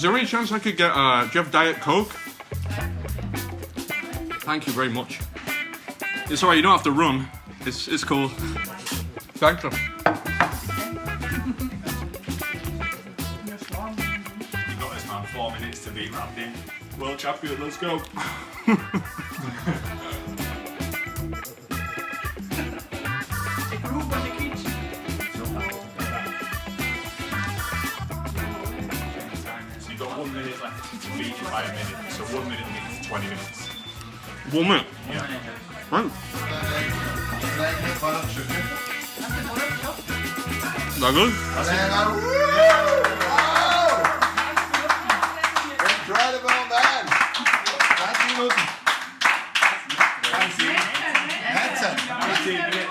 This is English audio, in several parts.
Is there any chance I could get, do you have Diet Coke? Thank you very much. It's alright, you don't have to run. It's cool. Thank you. You've got this man 4 minutes to beat Randy. World champion, let's go. So you've got 1 minute left to beat you by a minute. So 1 minute means 20 minutes. 1 minute. Yeah. Right. That good? Incredible, man! 19 Minuten.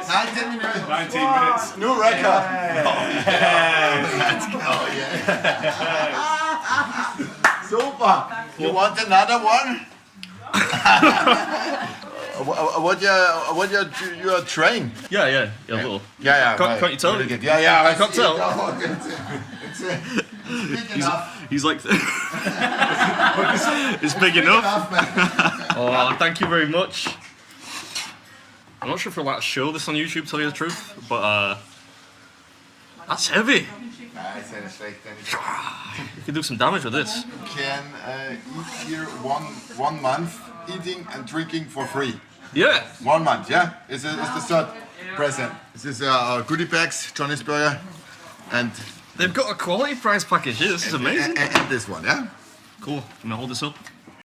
19 minutes. 19 minutes. New record. Let's go, yeah. Super. You want another one? What you train? Yeah, a little. Yeah. Can't you tell? Really good. Yeah. I can't tell. It's big enough. He's like, it's big enough. Man. Oh, thank you very much. I'm not sure if I'll like to show this on YouTube, to tell you the truth, but that's heavy. You can do some damage with this. Can eat here one month eating and drinking for free. Yeah. 1 month, yeah? It's the third present. This is our goodie bags, Johnny's Burger, and They've got a quality prize package here. This is amazing. and this one, yeah? Cool. Can I hold this up?